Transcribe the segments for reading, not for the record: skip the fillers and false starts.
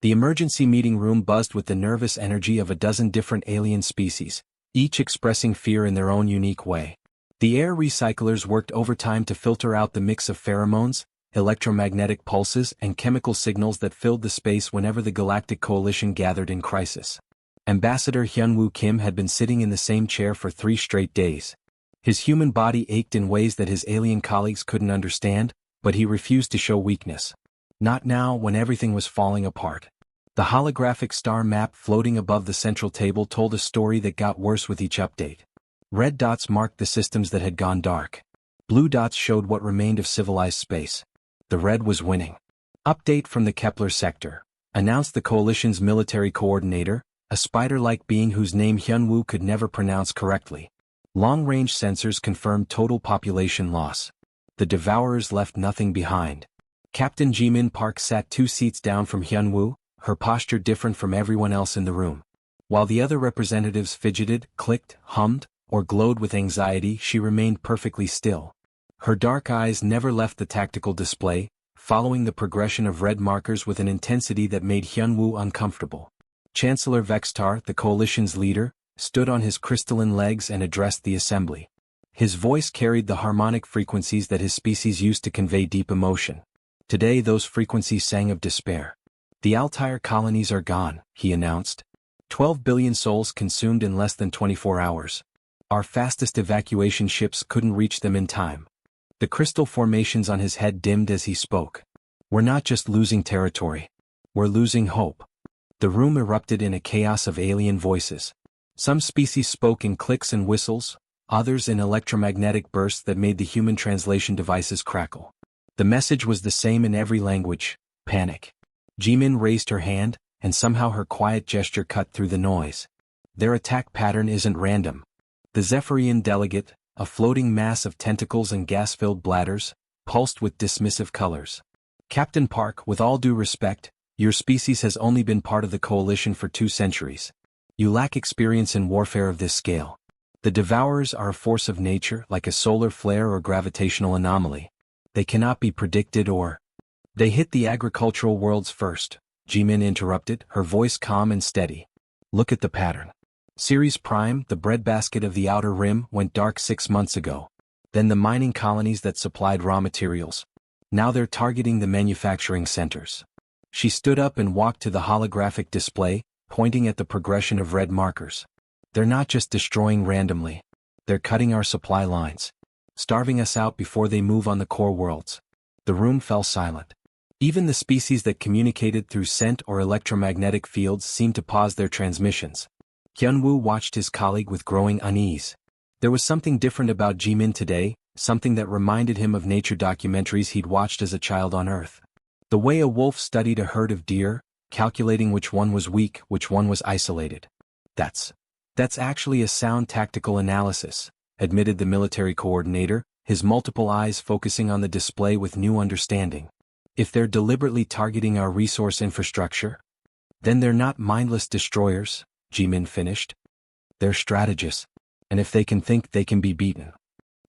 The emergency meeting room buzzed with the nervous energy of a dozen different alien species, each expressing fear in their own unique way. The air recyclers worked overtime to filter out the mix of pheromones, electromagnetic pulses, and chemical signals that filled the space whenever the Galactic Coalition gathered in crisis. Ambassador Hyunwoo Kim had been sitting in the same chair for 3 straight days. His human body ached in ways that his alien colleagues couldn't understand, but he refused to show weakness. Not now, when everything was falling apart. The holographic star map floating above the central table told a story that got worse with each update. Red dots marked the systems that had gone dark. Blue dots showed what remained of civilized space. The red was winning. Update from the Kepler sector, announced the Coalition's military coordinator, a spider-like being whose name Hyunwoo could never pronounce correctly. Long-range sensors confirmed total population loss. The Devourers left nothing behind. Captain Jimin Park sat 2 seats down from Hyunwoo, her posture different from everyone else in the room. While the other representatives fidgeted, clicked, hummed, or glowed with anxiety, she remained perfectly still. Her dark eyes never left the tactical display, following the progression of red markers with an intensity that made Hyunwoo uncomfortable. Chancellor Vextar, the Coalition's leader, stood on his crystalline legs and addressed the assembly. His voice carried the harmonic frequencies that his species used to convey deep emotion. Today those frequencies sang of despair. The Altair colonies are gone, he announced. 12 billion souls consumed in less than 24 hours. Our fastest evacuation ships couldn't reach them in time. The crystal formations on his head dimmed as he spoke. We're not just losing territory. We're losing hope. The room erupted in a chaos of alien voices. Some species spoke in clicks and whistles, others in electromagnetic bursts that made the human translation devices crackle. The message was the same in every language: panic. Jimin raised her hand, and somehow her quiet gesture cut through the noise. Their attack pattern isn't random. The Zephyrian delegate, a floating mass of tentacles and gas-filled bladders, pulsed with dismissive colors. Captain Park, with all due respect, your species has only been part of the Coalition for 2 centuries. You lack experience in warfare of this scale. The Devourers are a force of nature, like a solar flare or gravitational anomaly. They cannot be predicted or... They hit the agricultural worlds first, Jimin interrupted, her voice calm and steady. Look at the pattern. Ceres Prime, the breadbasket of the Outer Rim, went dark 6 months ago. Then the mining colonies that supplied raw materials. Now they're targeting the manufacturing centers. She stood up and walked to the holographic display, pointing at the progression of red markers. They're not just destroying randomly. They're cutting our supply lines. Starving us out before they move on the core worlds. The room fell silent. Even the species that communicated through scent or electromagnetic fields seemed to pause their transmissions. Hyunwoo watched his colleague with growing unease. There was something different about Jimin today, something that reminded him of nature documentaries he'd watched as a child on Earth. The way a wolf studied a herd of deer, calculating which one was weak, which one was isolated. That's actually a sound tactical analysis, admitted the military coordinator, his multiple eyes focusing on the display with new understanding. If they're deliberately targeting our resource infrastructure, then they're not mindless destroyers, Jimin finished. They're strategists, and if they can think, they can be beaten.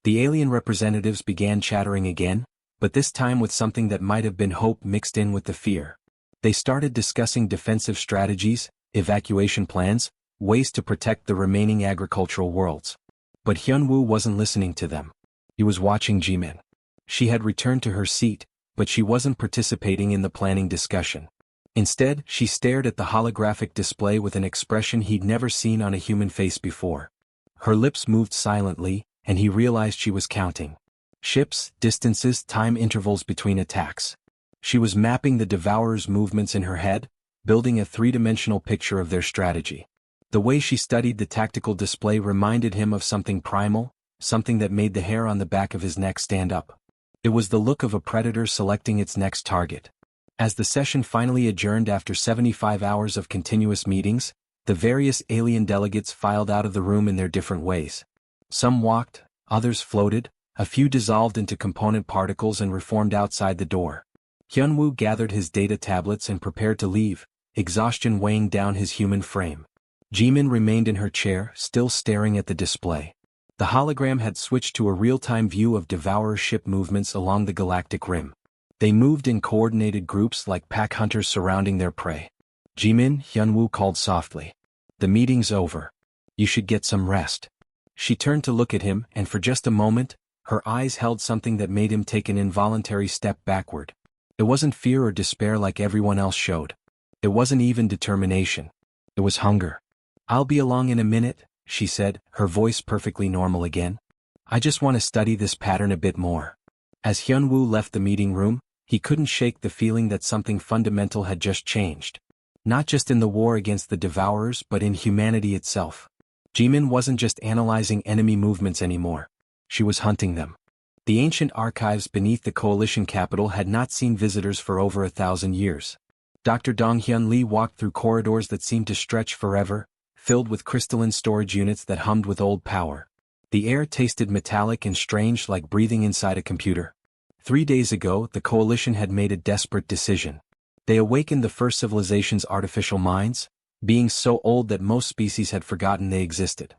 The alien representatives began chattering again, but this time with something that might have been hope mixed in with the fear. They started discussing defensive strategies, evacuation plans, ways to protect the remaining agricultural worlds. But Hyunwoo wasn't listening to them. He was watching Jimin. She had returned to her seat, but she wasn't participating in the planning discussion. Instead, she stared at the holographic display with an expression he'd never seen on a human face before. Her lips moved silently, and he realized she was counting. Ships, distances, time intervals between attacks. She was mapping the Devourers' movements in her head, building a 3-dimensional picture of their strategy. The way she studied the tactical display reminded him of something primal, something that made the hair on the back of his neck stand up. It was the look of a predator selecting its next target. As the session finally adjourned after 75 hours of continuous meetings, the various alien delegates filed out of the room in their different ways. Some walked, others floated, a few dissolved into component particles and reformed outside the door. Hyunwoo gathered his data tablets and prepared to leave, exhaustion weighing down his human frame. Jimin remained in her chair, still staring at the display. The hologram had switched to a real-time view of Devourer ship movements along the galactic rim. They moved in coordinated groups like pack hunters surrounding their prey. Jimin, Hyunwoo called softly. The meeting's over. You should get some rest. She turned to look at him, and for just a moment, her eyes held something that made him take an involuntary step backward. It wasn't fear or despair like everyone else showed. It wasn't even determination. It was hunger. I'll be along in a minute, she said, her voice perfectly normal again. I just want to study this pattern a bit more. As Hyunwoo left the meeting room, he couldn't shake the feeling that something fundamental had just changed. Not just in the war against the Devourers but in humanity itself. Jimin wasn't just analyzing enemy movements anymore. She was hunting them. The ancient archives beneath the coalition capital had not seen visitors for over 1,000 years. Dr. Donghyun Lee walked through corridors that seemed to stretch forever, filled with crystalline storage units that hummed with old power. The air tasted metallic and strange, like breathing inside a computer. 3 days ago, the coalition had made a desperate decision. They awakened the first civilization's artificial minds, beings so old that most species had forgotten they existed.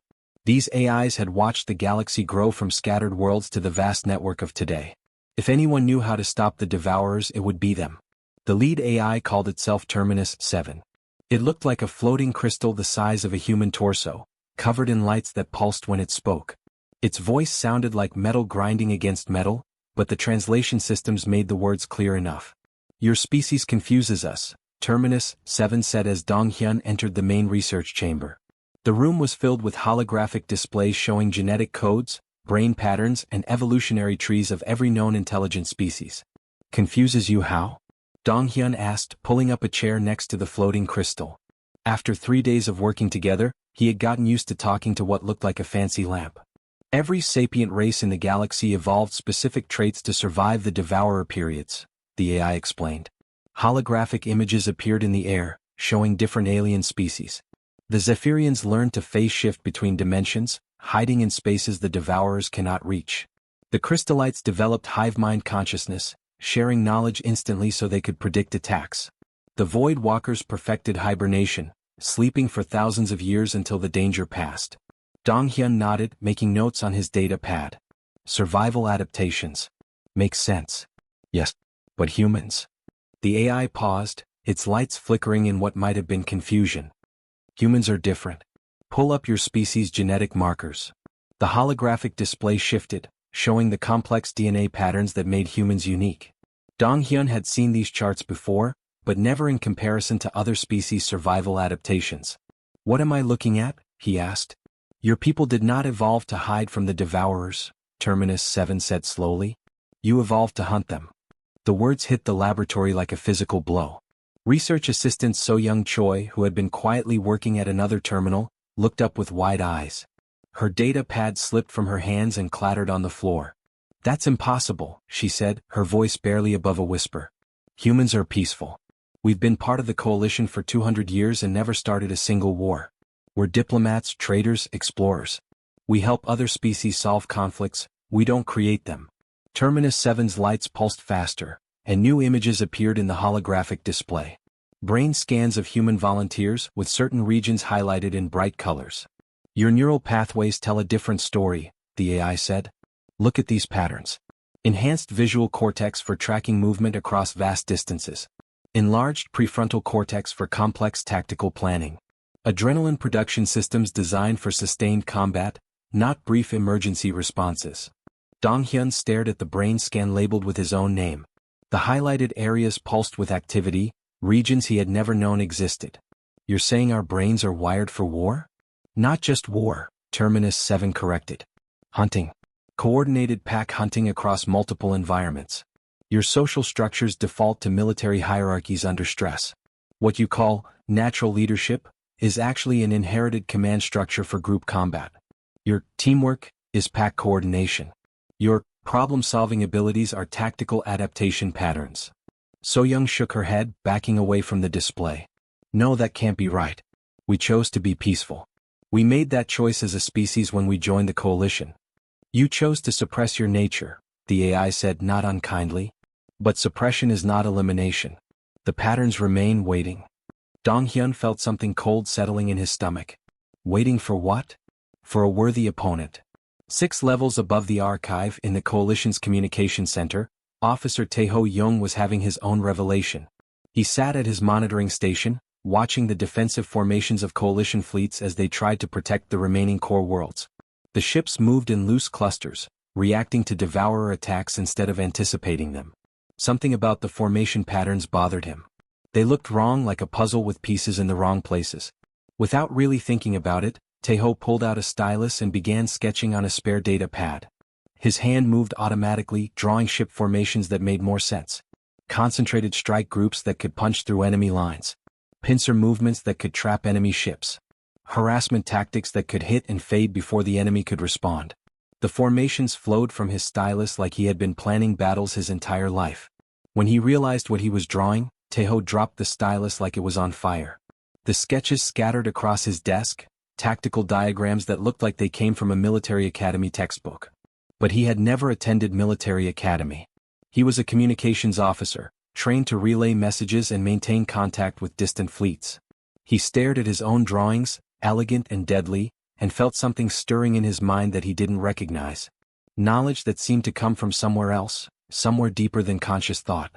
These AIs had watched the galaxy grow from scattered worlds to the vast network of today. If anyone knew how to stop the Devourers, it would be them. The lead AI called itself Terminus 7. It looked like a floating crystal the size of a human torso, covered in lights that pulsed when it spoke. Its voice sounded like metal grinding against metal, but the translation systems made the words clear enough. Your species confuses us, Terminus 7 said as Donghyun entered the main research chamber. The room was filled with holographic displays showing genetic codes, brain patterns, and evolutionary trees of every known intelligent species. Confuses you how? Donghyun asked, pulling up a chair next to the floating crystal. After 3 days of working together, he had gotten used to talking to what looked like a fancy lamp. Every sapient race in the galaxy evolved specific traits to survive the Devourer periods, the AI explained. Holographic images appeared in the air, showing different alien species. The Zephyrians learned to phase shift between dimensions, hiding in spaces the Devourers cannot reach. The Crystallites developed hive mind consciousness, sharing knowledge instantly so they could predict attacks. The Void Walkers perfected hibernation, sleeping for thousands of years until the danger passed. Donghyun nodded, making notes on his data pad. Survival adaptations. Makes sense. Yes. But humans? The AI paused, its lights flickering in what might have been confusion. Humans are different. Pull up your species' genetic markers. The holographic display shifted, showing the complex DNA patterns that made humans unique. Donghyun had seen these charts before, but never in comparison to other species' survival adaptations. What am I looking at? He asked. Your people did not evolve to hide from the Devourers, Terminus 7 said slowly. You evolved to hunt them. The words hit the laboratory like a physical blow. Research assistant So-Young Choi, who had been quietly working at another terminal, looked up with wide eyes. Her data pad slipped from her hands and clattered on the floor. That's impossible, she said, her voice barely above a whisper. Humans are peaceful. We've been part of the coalition for 200 years and never started a single war. We're diplomats, traders, explorers. We help other species solve conflicts, we don't create them. Terminus 7's lights pulsed faster, and new images appeared in the holographic display. Brain scans of human volunteers with certain regions highlighted in bright colors. Your neural pathways tell a different story, the AI said. Look at these patterns. Enhanced visual cortex for tracking movement across vast distances. Enlarged prefrontal cortex for complex tactical planning. Adrenaline production systems designed for sustained combat, not brief emergency responses. Donghyun stared at the brain scan labeled with his own name. The highlighted areas pulsed with activity, regions he had never known existed. You're saying our brains are wired for war? Not just war, Terminus 7 corrected. Hunting. Coordinated pack hunting across multiple environments. Your social structures default to military hierarchies under stress. What you call natural leadership is actually an inherited command structure for group combat. Your teamwork is pack coordination. Your problem-solving abilities are tactical adaptation patterns. So-Young shook her head, backing away from the display. No, that can't be right. We chose to be peaceful. We made that choice as a species when we joined the coalition. You chose to suppress your nature, the AI said not unkindly. But suppression is not elimination. The patterns remain waiting. Donghyun felt something cold settling in his stomach. Waiting for what? For a worthy opponent. 6 levels above the archive in the Coalition's communication center, Officer Taeho Young was having his own revelation. He sat at his monitoring station, watching the defensive formations of coalition fleets as they tried to protect the remaining core worlds. The ships moved in loose clusters, reacting to devourer attacks instead of anticipating them. Something about the formation patterns bothered him. They looked wrong, like a puzzle with pieces in the wrong places. Without really thinking about it, Tejo pulled out a stylus and began sketching on a spare data pad. His hand moved automatically, drawing ship formations that made more sense. Concentrated strike groups that could punch through enemy lines. Pincer movements that could trap enemy ships. Harassment tactics that could hit and fade before the enemy could respond. The formations flowed from his stylus like he had been planning battles his entire life. When he realized what he was drawing, Tejo dropped the stylus like it was on fire. The sketches scattered across his desk, tactical diagrams that looked like they came from a military academy textbook. But he had never attended military academy. He was a communications officer, trained to relay messages and maintain contact with distant fleets. He stared at his own drawings, elegant and deadly, and felt something stirring in his mind that he didn't recognize. Knowledge that seemed to come from somewhere else, somewhere deeper than conscious thought.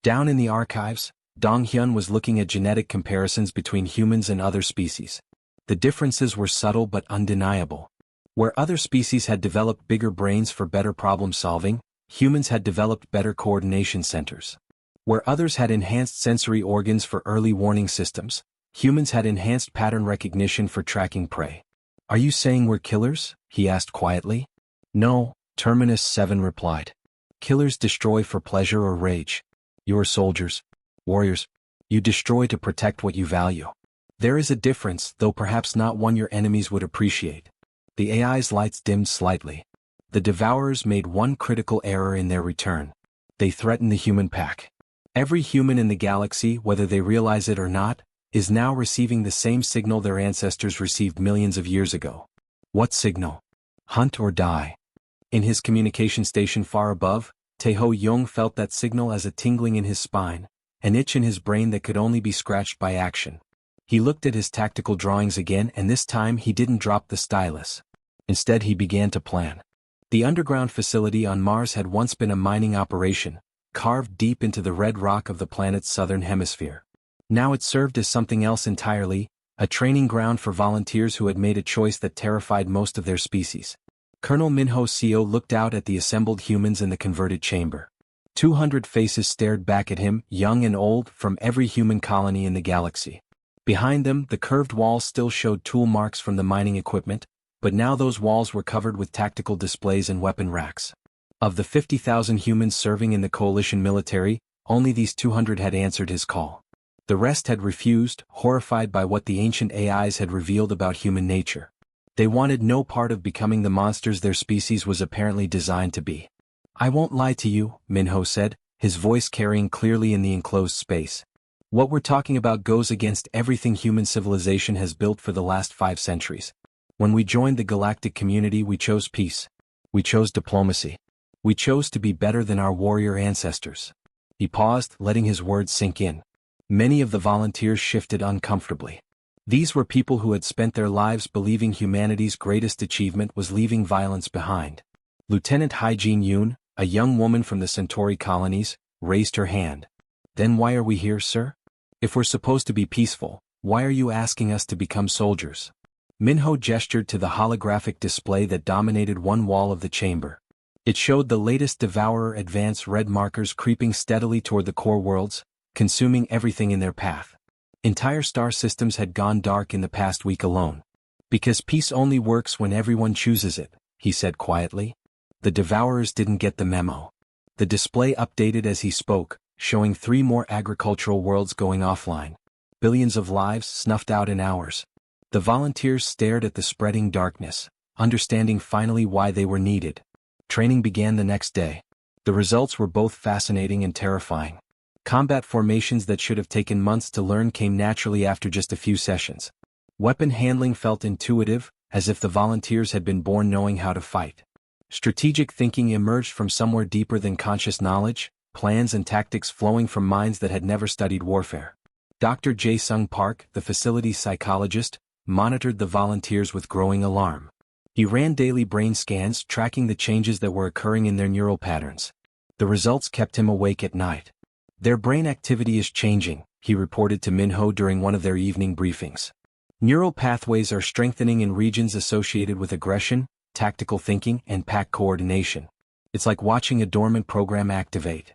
Down in the archives, Dong Hyun was looking at genetic comparisons between humans and other species. The differences were subtle but undeniable. Where other species had developed bigger brains for better problem-solving, humans had developed better coordination centers. Where others had enhanced sensory organs for early warning systems, humans had enhanced pattern recognition for tracking prey. "Are you saying we're killers?" he asked quietly. "No," Terminus 7 replied. "Killers destroy for pleasure or rage. You're soldiers. Warriors. You destroy to protect what you value. There is a difference, though perhaps not one your enemies would appreciate." The AI's lights dimmed slightly. The Devourers made one critical error in their return. They threatened the human pack. Every human in the galaxy, whether they realize it or not, is now receiving the same signal their ancestors received millions of years ago. What signal? Hunt or die. In his communication station far above, Tejo Young felt that signal as a tingling in his spine, an itch in his brain that could only be scratched by action. He looked at his tactical drawings again, and this time he didn't drop the stylus. Instead, he began to plan. The underground facility on Mars had once been a mining operation, carved deep into the red rock of the planet's southern hemisphere. Now it served as something else entirely, a training ground for volunteers who had made a choice that terrified most of their species. Colonel Minho Seo looked out at the assembled humans in the converted chamber. 200 faces stared back at him, young and old, from every human colony in the galaxy. Behind them, the curved walls still showed tool marks from the mining equipment, but now those walls were covered with tactical displays and weapon racks. Of the 50,000 humans serving in the coalition military, only these 200 had answered his call. The rest had refused, horrified by what the ancient AIs had revealed about human nature. They wanted no part of becoming the monsters their species was apparently designed to be. "I won't lie to you," Minho said, his voice carrying clearly in the enclosed space. "What we're talking about goes against everything human civilization has built for the last 5 centuries. When we joined the galactic community, we chose peace. We chose diplomacy. We chose to be better than our warrior ancestors." He paused, letting his words sink in. Many of the volunteers shifted uncomfortably. These were people who had spent their lives believing humanity's greatest achievement was leaving violence behind. Lieutenant Hygiene Yoon, a young woman from the Centauri colonies, raised her hand. "Then why are we here, sir? If we're supposed to be peaceful, why are you asking us to become soldiers?" Minho gestured to the holographic display that dominated one wall of the chamber. It showed the latest Devourer advance red markers creeping steadily toward the core worlds, consuming everything in their path. Entire star systems had gone dark in the past week alone. "Because peace only works when everyone chooses it," he said quietly. The Devourers didn't get the memo. The display updated as he spoke, showing 3 more agricultural worlds going offline. Billions of lives snuffed out in hours. The volunteers stared at the spreading darkness, understanding finally why they were needed. Training began the next day. The results were both fascinating and terrifying. Combat formations that should have taken months to learn came naturally after just a few sessions. Weapon handling felt intuitive, as if the volunteers had been born knowing how to fight. Strategic thinking emerged from somewhere deeper than conscious knowledge, plans and tactics flowing from minds that had never studied warfare. Dr. Jae-sung Park, the facility's psychologist, monitored the volunteers with growing alarm. He ran daily brain scans, tracking the changes that were occurring in their neural patterns. The results kept him awake at night. "Their brain activity is changing," he reported to Minho during one of their evening briefings. Neural pathways are strengthening in regions associated with aggression, tactical thinking, and pack coordination. It's like watching a dormant program activate.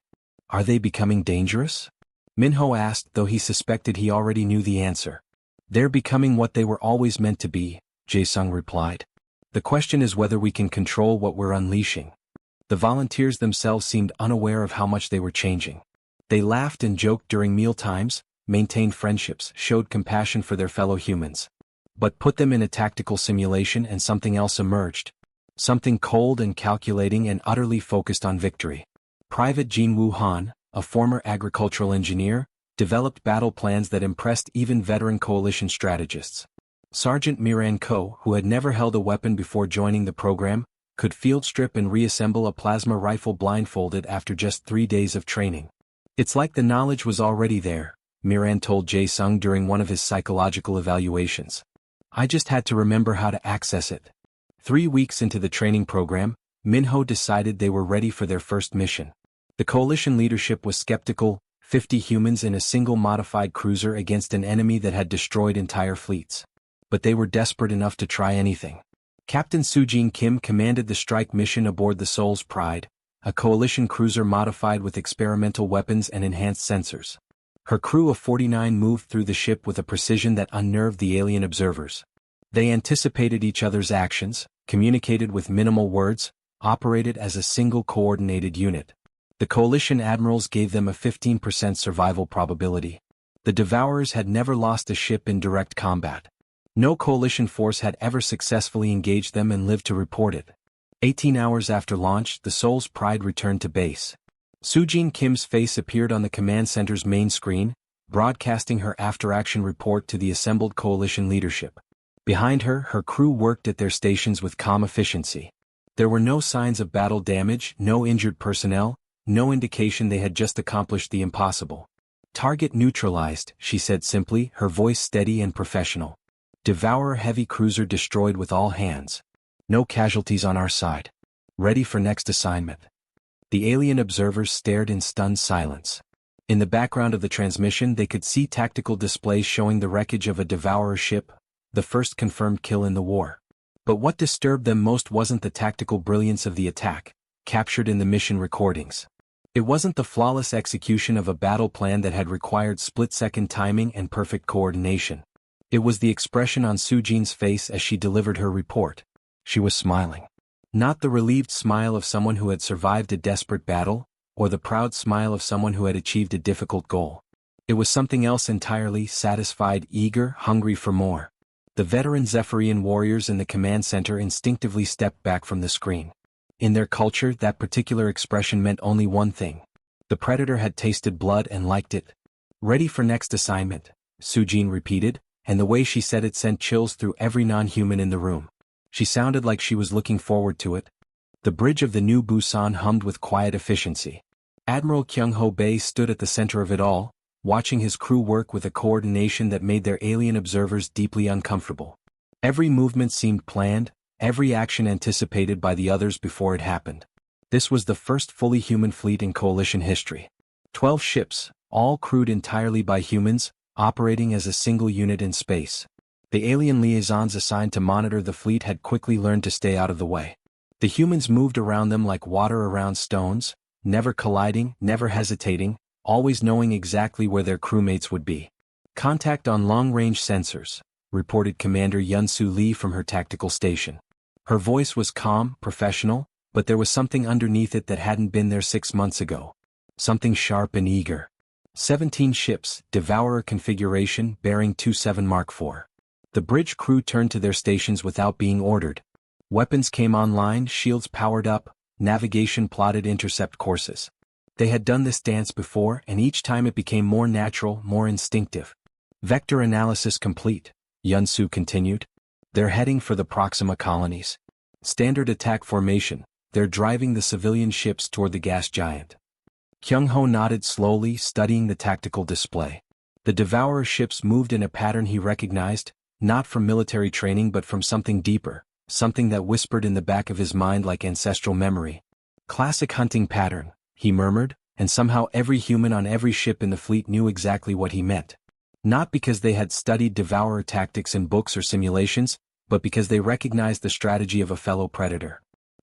Are they becoming dangerous? Minho asked, though he suspected he already knew the answer. They're becoming what they were always meant to be, Jae-sung replied. The question is whether we can control what we're unleashing. The volunteers themselves seemed unaware of how much they were changing. They laughed and joked during mealtimes, maintained friendships, showed compassion for their fellow humans. But put them in a tactical simulation and something else emerged. Something cold and calculating and utterly focused on victory. Private Jin Woo Han, a former agricultural engineer, developed battle plans that impressed even veteran coalition strategists. Sergeant Miran Ko, who had never held a weapon before joining the program, could field strip and reassemble a plasma rifle blindfolded after just 3 days of training. It's like the knowledge was already there, Miran told Jae-sung during one of his psychological evaluations. I just had to remember how to access it. 3 weeks into the training program, Minho decided they were ready for their first mission. The coalition leadership was skeptical, 50 humans in a single modified cruiser against an enemy that had destroyed entire fleets. But they were desperate enough to try anything. Captain Soo-jin Kim commanded the strike mission aboard the Seoul's Pride, a coalition cruiser modified with experimental weapons and enhanced sensors. Her crew of 49 moved through the ship with a precision that unnerved the alien observers. They anticipated each other's actions, communicated with minimal words, operated as a single coordinated unit. The coalition admirals gave them a 15% survival probability. The Devourers had never lost a ship in direct combat. No coalition force had ever successfully engaged them and lived to report it. 18 hours after launch, the Seoul's Pride returned to base. Soo-jin Kim's face appeared on the command center's main screen, broadcasting her after-action report to the assembled coalition leadership. Behind her, her crew worked at their stations with calm efficiency. There were no signs of battle damage, no injured personnel, no indication they had just accomplished the impossible. Target neutralized, she said simply, her voice steady and professional. Devourer heavy cruiser destroyed with all hands. No casualties on our side. Ready for next assignment. The alien observers stared in stunned silence. In the background of the transmission they could see tactical displays showing the wreckage of a Devourer ship, the first confirmed kill in the war. But what disturbed them most wasn't the tactical brilliance of the attack, captured in the mission recordings. It wasn't the flawless execution of a battle plan that had required split-second timing and perfect coordination. It was the expression on Soo-jin's face as she delivered her report. She was smiling. Not the relieved smile of someone who had survived a desperate battle, or the proud smile of someone who had achieved a difficult goal. It was something else entirely, satisfied, eager, hungry for more. The veteran Zephyrian warriors in the command center instinctively stepped back from the screen. In their culture, that particular expression meant only one thing. The predator had tasted blood and liked it. Ready for next assignment, Soo-jin repeated, and the way she said it sent chills through every non-human in the room. She sounded like she was looking forward to it. The bridge of the new Busan hummed with quiet efficiency. Admiral Kyung-ho Bae stood at the center of it all, watching his crew work with a coordination that made their alien observers deeply uncomfortable. Every movement seemed planned, every action anticipated by the others before it happened. This was the first fully human fleet in coalition history. 12 ships, all crewed entirely by humans, operating as a single unit in space. The alien liaisons assigned to monitor the fleet had quickly learned to stay out of the way. The humans moved around them like water around stones, never colliding, never hesitating, always knowing exactly where their crewmates would be. Contact on long-range sensors, reported Commander Yun-Soo Lee from her tactical station. Her voice was calm, professional, but there was something underneath it that hadn't been there 6 months ago. Something sharp and eager. 17 ships, Devourer configuration, bearing 27 Mark IV. The bridge crew turned to their stations without being ordered. Weapons came online, shields powered up, navigation plotted intercept courses. They had done this dance before, and each time it became more natural, more instinctive. Vector analysis complete, Yun-Soo continued. They're heading for the Proxima colonies. Standard attack formation, they're driving the civilian ships toward the gas giant. Kyung-ho nodded slowly, studying the tactical display. The Devourer ships moved in a pattern he recognized, not from military training but from something deeper, something that whispered in the back of his mind like ancestral memory. Classic hunting pattern, he murmured, and somehow every human on every ship in the fleet knew exactly what he meant. Not because they had studied devourer tactics in books or simulations, but because they recognized the strategy of a fellow predator.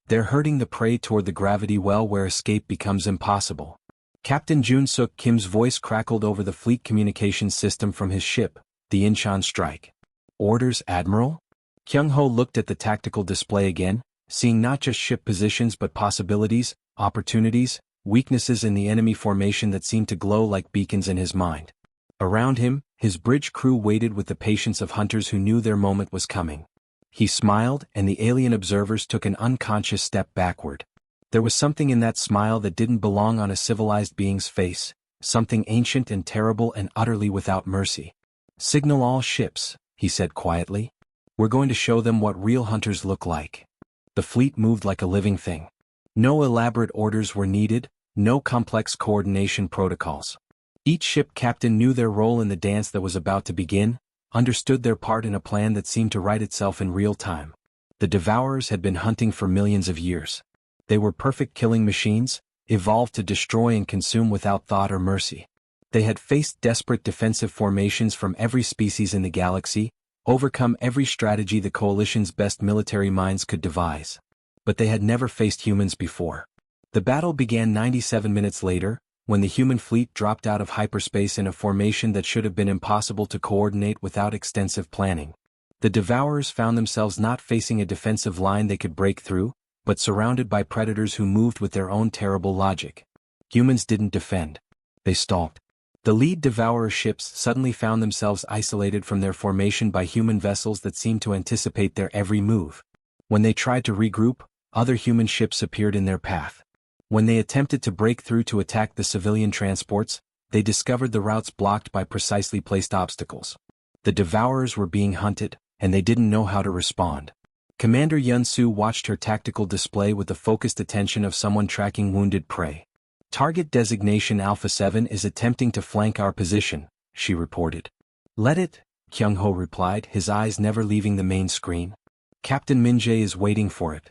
They're herding the prey toward the gravity well where escape becomes impossible. Captain Jun-suk Kim's voice crackled over the fleet communications system from his ship, the Incheon Strike. Orders, Admiral? Kyung-ho looked at the tactical display again, seeing not just ship positions but possibilities, opportunities, weaknesses in the enemy formation that seemed to glow like beacons in his mind. Around him, his bridge crew waited with the patience of hunters who knew their moment was coming. He smiled, and the alien observers took an unconscious step backward. There was something in that smile that didn't belong on a civilized being's face, something ancient and terrible and utterly without mercy. "Signal all ships," he said quietly. "We're going to show them what real hunters look like." The fleet moved like a living thing. No elaborate orders were needed, no complex coordination protocols. Each ship captain knew their role in the dance that was about to begin, understood their part in a plan that seemed to write itself in real time. The Devourers had been hunting for millions of years. They were perfect killing machines, evolved to destroy and consume without thought or mercy. They had faced desperate defensive formations from every species in the galaxy, overcome every strategy the Coalition's best military minds could devise. But they had never faced humans before. The battle began 97 minutes later, when the human fleet dropped out of hyperspace in a formation that should have been impossible to coordinate without extensive planning. The Devourers found themselves not facing a defensive line they could break through, but surrounded by predators who moved with their own terrible logic. Humans didn't defend. They stalked. The lead Devourer ships suddenly found themselves isolated from their formation by human vessels that seemed to anticipate their every move. When they tried to regroup, other human ships appeared in their path. When they attempted to break through to attack the civilian transports, they discovered the routes blocked by precisely placed obstacles. The Devourers were being hunted, and they didn't know how to respond. Commander Yun-Su watched her tactical display with the focused attention of someone tracking wounded prey. "Target designation Alpha 7 is attempting to flank our position," she reported. "Let it," Kyung-ho replied, his eyes never leaving the main screen. "Captain Min-jae is waiting for it."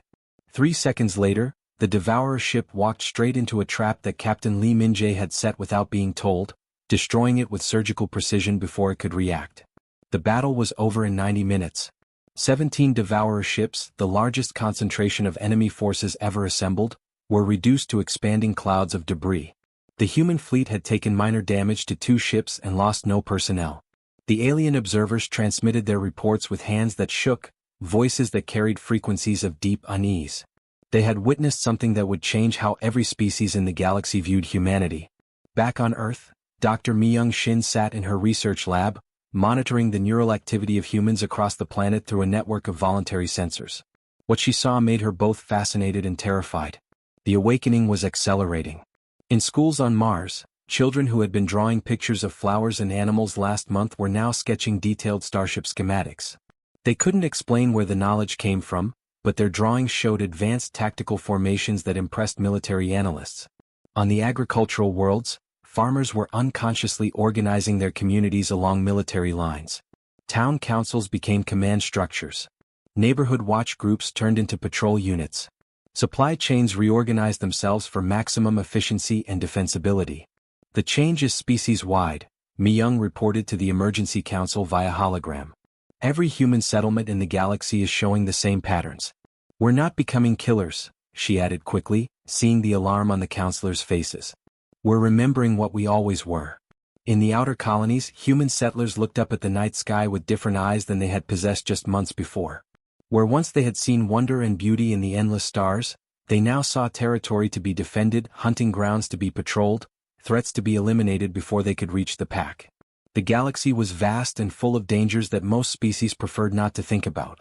3 seconds later, the Devourer ship walked straight into a trap that Captain Lee Min-jae had set without being told, destroying it with surgical precision before it could react. The battle was over in 90 minutes. 17 Devourer ships, the largest concentration of enemy forces ever assembled, were reduced to expanding clouds of debris. The human fleet had taken minor damage to 2 ships and lost no personnel. The alien observers transmitted their reports with hands that shook, voices that carried frequencies of deep unease. They had witnessed something that would change how every species in the galaxy viewed humanity. Back on Earth, Dr. Myung-shin sat in her research lab, monitoring the neural activity of humans across the planet through a network of voluntary sensors. What she saw made her both fascinated and terrified. The awakening was accelerating. In schools on Mars, children who had been drawing pictures of flowers and animals last month were now sketching detailed starship schematics. They couldn't explain where the knowledge came from, but their drawings showed advanced tactical formations that impressed military analysts. On the agricultural worlds, farmers were unconsciously organizing their communities along military lines. Town councils became command structures. Neighborhood watch groups turned into patrol units. Supply chains reorganized themselves for maximum efficiency and defensibility. "The change is species-wide," Mi-young reported to the Emergency Council via hologram. "Every human settlement in the galaxy is showing the same patterns. We're not becoming killers," she added quickly, seeing the alarm on the counselors' faces. "We're remembering what we always were." In the outer colonies, human settlers looked up at the night sky with different eyes than they had possessed just months before. Where once they had seen wonder and beauty in the endless stars, they now saw territory to be defended, hunting grounds to be patrolled, threats to be eliminated before they could reach the pack. The galaxy was vast and full of dangers that most species preferred not to think about.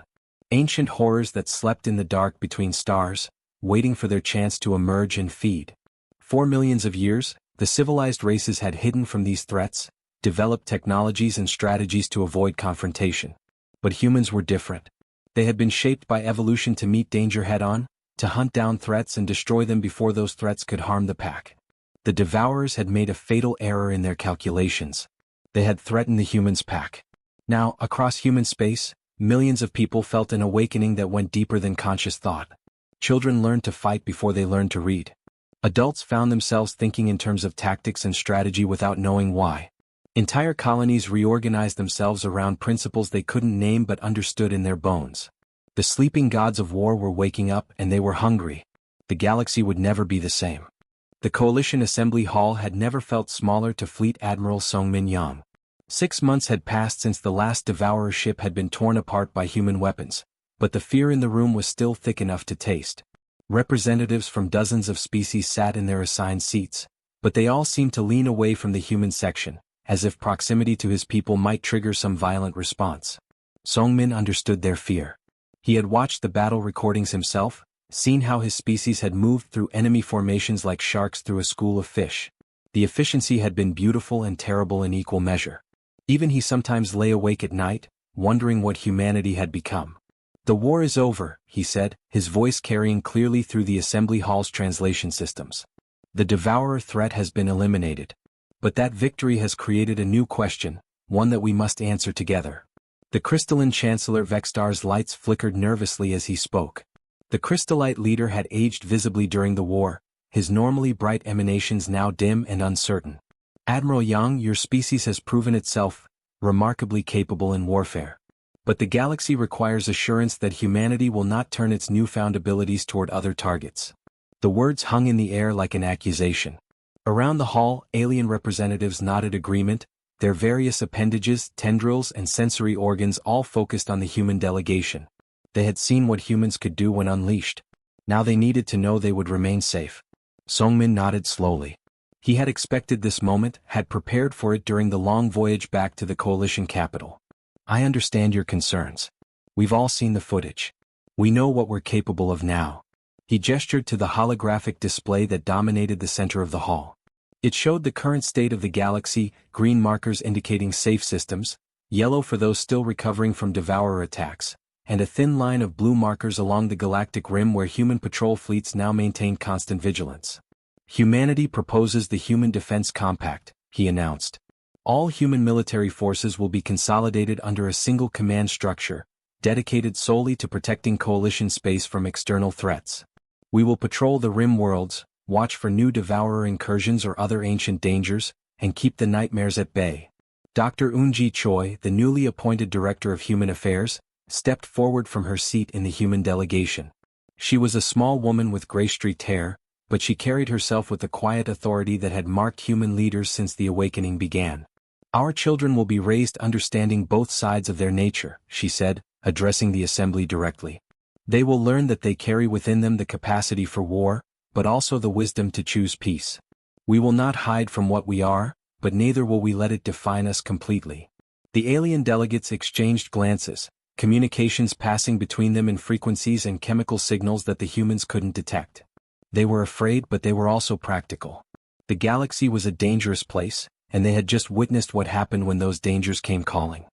Ancient horrors that slept in the dark between stars, waiting for their chance to emerge and feed. For millions of years, the civilized races had hidden from these threats, developed technologies and strategies to avoid confrontation. But humans were different. They had been shaped by evolution to meet danger head-on, to hunt down threats and destroy them before those threats could harm the pack. The Devourers had made a fatal error in their calculations. They had threatened the humans' pack. Now, across human space, millions of people felt an awakening that went deeper than conscious thought. Children learned to fight before they learned to read. Adults found themselves thinking in terms of tactics and strategy without knowing why. Entire colonies reorganized themselves around principles they couldn't name but understood in their bones. The sleeping gods of war were waking up and they were hungry. The galaxy would never be the same. The Coalition Assembly Hall had never felt smaller to Fleet Admiral Songmin Yang. 6 months had passed since the last Devourer ship had been torn apart by human weapons, but the fear in the room was still thick enough to taste. Representatives from dozens of species sat in their assigned seats, but they all seemed to lean away from the human section, as if proximity to his people might trigger some violent response. Songmin understood their fear. He had watched the battle recordings himself, seen how his species had moved through enemy formations like sharks through a school of fish. The efficiency had been beautiful and terrible in equal measure. Even he sometimes lay awake at night, wondering what humanity had become. "The war is over," he said, his voice carrying clearly through the assembly hall's translation systems. "The Devourer threat has been eliminated. But that victory has created a new question, one that we must answer together." The crystalline Chancellor Vextar's lights flickered nervously as he spoke. The crystallite leader had aged visibly during the war, his normally bright emanations now dim and uncertain. "Admiral Yang, your species has proven itself remarkably capable in warfare. But the galaxy requires assurance that humanity will not turn its newfound abilities toward other targets." The words hung in the air like an accusation. Around the hall, alien representatives nodded agreement, their various appendages, tendrils and sensory organs all focused on the human delegation. They had seen what humans could do when unleashed. Now they needed to know they would remain safe. Songmin nodded slowly. He had expected this moment, had prepared for it during the long voyage back to the Coalition capital. "I understand your concerns. We've all seen the footage. We know what we're capable of now." He gestured to the holographic display that dominated the center of the hall. It showed the current state of the galaxy, green markers indicating safe systems, yellow for those still recovering from Devourer attacks, and a thin line of blue markers along the galactic rim where human patrol fleets now maintained constant vigilance. "Humanity proposes the Human Defense Compact," he announced. "All human military forces will be consolidated under a single command structure, dedicated solely to protecting Coalition space from external threats. We will patrol the rim worlds, watch for new Devourer incursions or other ancient dangers, and keep the nightmares at bay." Dr. Eunji Choi, the newly appointed Director of Human Affairs, stepped forward from her seat in the human delegation. She was a small woman with gray-streaked hair, but she carried herself with the quiet authority that had marked human leaders since the awakening began. "Our children will be raised understanding both sides of their nature," she said, addressing the assembly directly. "They will learn that they carry within them the capacity for war, but also the wisdom to choose peace. We will not hide from what we are, but neither will we let it define us completely." The alien delegates exchanged glances, communications passing between them in frequencies and chemical signals that the humans couldn't detect. They were afraid, but they were also practical. The galaxy was a dangerous place, and they had just witnessed what happened when those dangers came calling.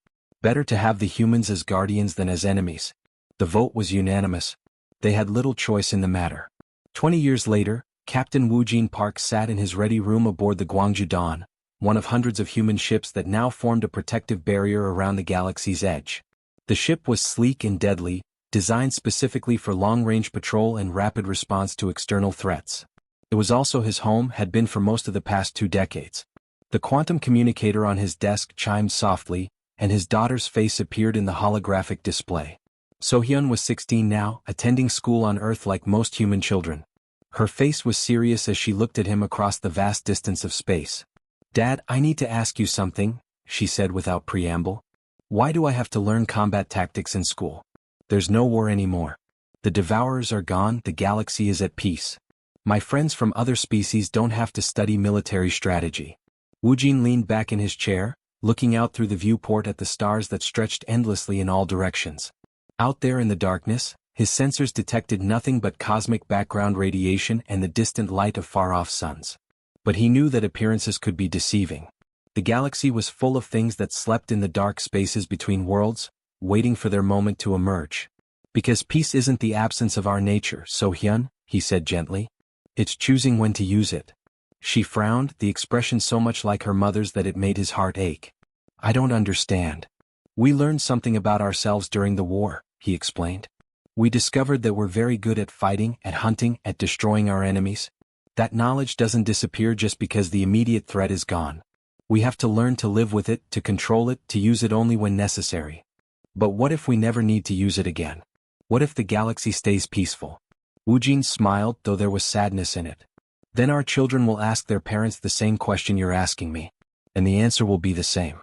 Better to have the humans as guardians than as enemies. The vote was unanimous. They had little choice in the matter. 20 years later, Captain Woojin Park sat in his ready room aboard the Gwangju Dawn, one of hundreds of human ships that now formed a protective barrier around the galaxy's edge. The ship was sleek and deadly, designed specifically for long-range patrol and rapid response to external threats. It was also his home, had been for most of the past 2 decades. The quantum communicator on his desk chimed softly, and his daughter's face appeared in the holographic display. So-hyun was 16 now, attending school on Earth like most human children. Her face was serious as she looked at him across the vast distance of space. "Dad, I need to ask you something," she said without preamble. "Why do I have to learn combat tactics in school? There's no war anymore. The Devourers are gone, the galaxy is at peace. My friends from other species don't have to study military strategy." Woojin leaned back in his chair, looking out through the viewport at the stars that stretched endlessly in all directions. Out there in the darkness, his sensors detected nothing but cosmic background radiation and the distant light of far-off suns. But he knew that appearances could be deceiving. The galaxy was full of things that slept in the dark spaces between worlds, waiting for their moment to emerge. "Because peace isn't the absence of our nature, So-hyun," he said gently. "It's choosing when to use it." She frowned, the expression so much like her mother's that it made his heart ache. "I don't understand." "We learned something about ourselves during the war," he explained. "We discovered that we're very good at fighting, at hunting, at destroying our enemies. That knowledge doesn't disappear just because the immediate threat is gone. We have to learn to live with it, to control it, to use it only when necessary. But what if we never need to use it again? What if the galaxy stays peaceful? Woojin smiled, though there was sadness in it. Then our children will ask their parents the same question you're asking me. And the answer will be the same.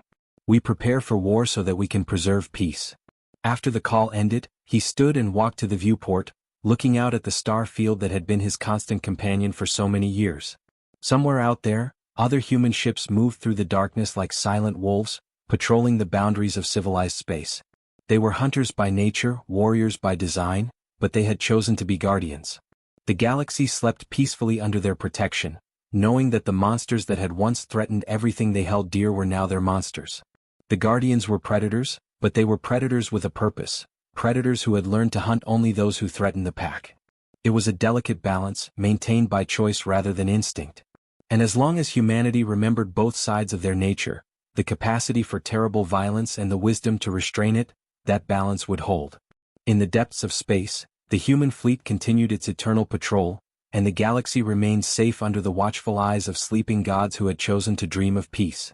We prepare for war so that we can preserve peace. After the call ended, he stood and walked to the viewport, looking out at the star field that had been his constant companion for so many years. Somewhere out there, other human ships moved through the darkness like silent wolves, patrolling the boundaries of civilized space. They were hunters by nature, warriors by design, but they had chosen to be guardians. The galaxy slept peacefully under their protection, knowing that the monsters that had once threatened everything they held dear were now their monsters. The guardians were predators, but they were predators with a purpose, predators who had learned to hunt only those who threatened the pack. It was a delicate balance, maintained by choice rather than instinct. And as long as humanity remembered both sides of their nature, the capacity for terrible violence and the wisdom to restrain it, that balance would hold. In the depths of space, the human fleet continued its eternal patrol, and the galaxy remained safe under the watchful eyes of sleeping gods who had chosen to dream of peace.